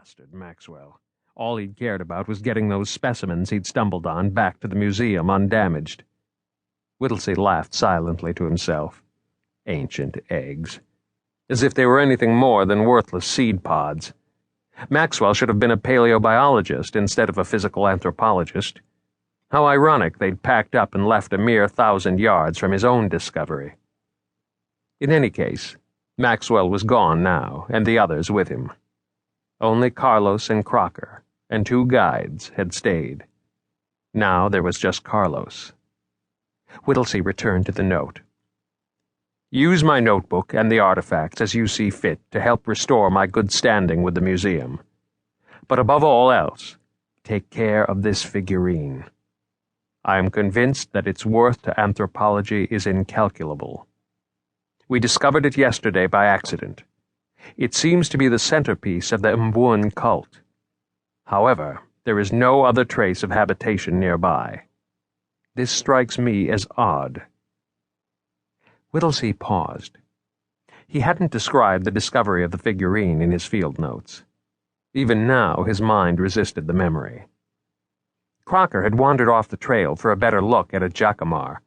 Bastard Maxwell. All he'd cared about was getting those specimens he'd stumbled on back to the museum undamaged. Whittlesey laughed silently to himself. Ancient eggs. As if they were anything more than worthless seed pods. Maxwell should have been a paleobiologist instead of a physical anthropologist. How ironic they'd packed up and left a mere 1,000 yards from his own discovery. In any case, Maxwell was gone now, and the others with him. Only Carlos and Crocker, and 2 guides, had stayed. Now there was just Carlos. Whittlesey returned to the note. Use my notebook and the artifacts as you see fit to help restore my good standing with the museum. But above all else, take care of this figurine. I am convinced that its worth to anthropology is incalculable. We discovered it yesterday by accident. It seems to be the centerpiece of the Mbuan cult. However, there is no other trace of habitation nearby. This strikes me as odd. Whittlesey paused. He hadn't described the discovery of the figurine in his field notes. Even now his mind resisted the memory. Crocker had wandered off the trail for a better look at a jacamar.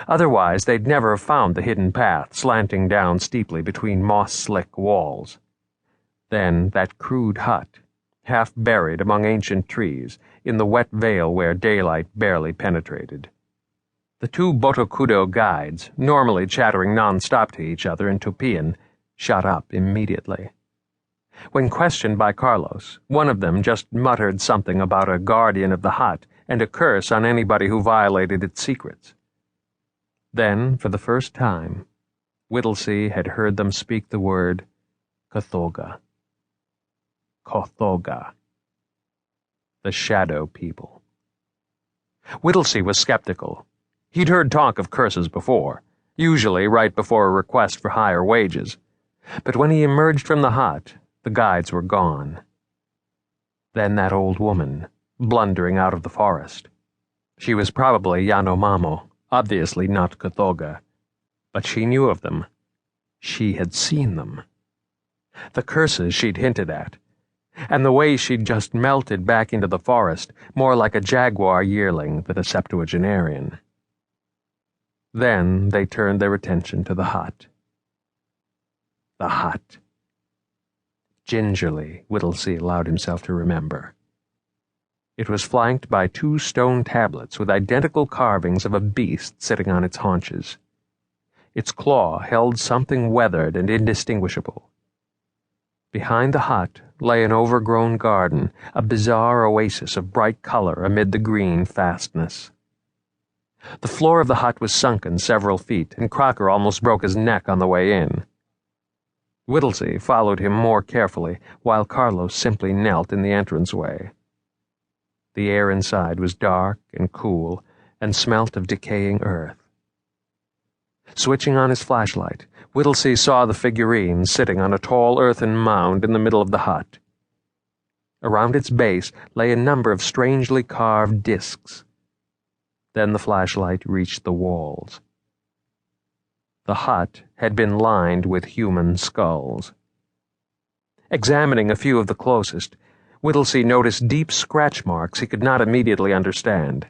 Otherwise they'd never have found the hidden path slanting down steeply between moss-slick walls. Then that crude hut, half buried among ancient trees, in the wet vale where daylight barely penetrated. The 2 Botocudo guides, normally chattering non-stop to each other in Tupian, shut up immediately. When questioned by Carlos, one of them just muttered something about a guardian of the hut and a curse on anybody who violated its secrets. Then, for the first time, Whittlesey had heard them speak the word Kothoga. Kothoga. The Shadow People. Whittlesey was skeptical. He'd heard talk of curses before, usually right before a request for higher wages. But when he emerged from the hut, the guides were gone. Then that old woman, blundering out of the forest. She was probably Yanomamo, obviously not Kothoga. But she knew of them. She had seen them. The curses she'd hinted at, and the way she'd just melted back into the forest, more like a jaguar yearling than a septuagenarian. Then they turned their attention to the hut. The hut. Gingerly, Whittlesey allowed himself to remember. It was flanked by 2 stone tablets with identical carvings of a beast sitting on its haunches. Its claw held something weathered and indistinguishable. Behind the hut lay an overgrown garden, a bizarre oasis of bright color amid the green fastness. The floor of the hut was sunken several feet, and Crocker almost broke his neck on the way in. Whittlesey followed him more carefully, while Carlos simply knelt in the entranceway. The air inside was dark and cool, and smelt of decaying earth. Switching on his flashlight, Whittlesey saw the figurine sitting on a tall earthen mound in the middle of the hut. Around its base lay a number of strangely carved discs. Then the flashlight reached the walls. The hut had been lined with human skulls. Examining a few of the closest, Whittlesey noticed deep scratch marks he could not immediately understand.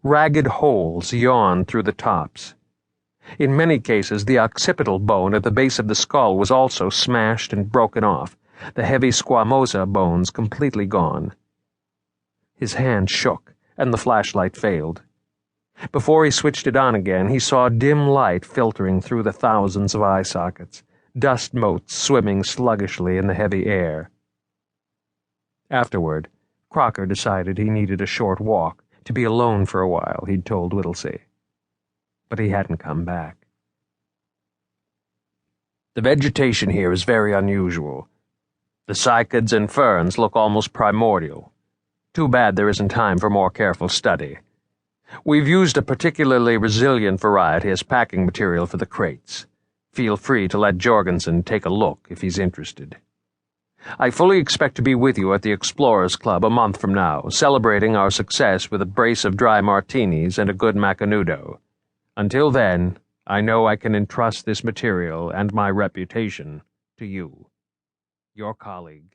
Ragged holes yawned through the tops. In many cases, the occipital bone at the base of the skull was also smashed and broken off, the heavy squamosa bones completely gone. His hand shook, and the flashlight failed. Before he switched it on again, he saw dim light filtering through the thousands of eye sockets, dust motes swimming sluggishly in the heavy air. Afterward, Crocker decided he needed a short walk, to be alone for a while, he'd told Whittlesey. But he hadn't come back. The vegetation here is very unusual. The cycads and ferns look almost primordial. Too bad there isn't time for more careful study. We've used a particularly resilient variety as packing material for the crates. Feel free to let Jorgensen take a look if he's interested. I fully expect to be with you at the Explorers Club a month from now, celebrating our success with a brace of dry martinis and a good macanudo. Until then, I know I can entrust this material and my reputation to you. Your colleague,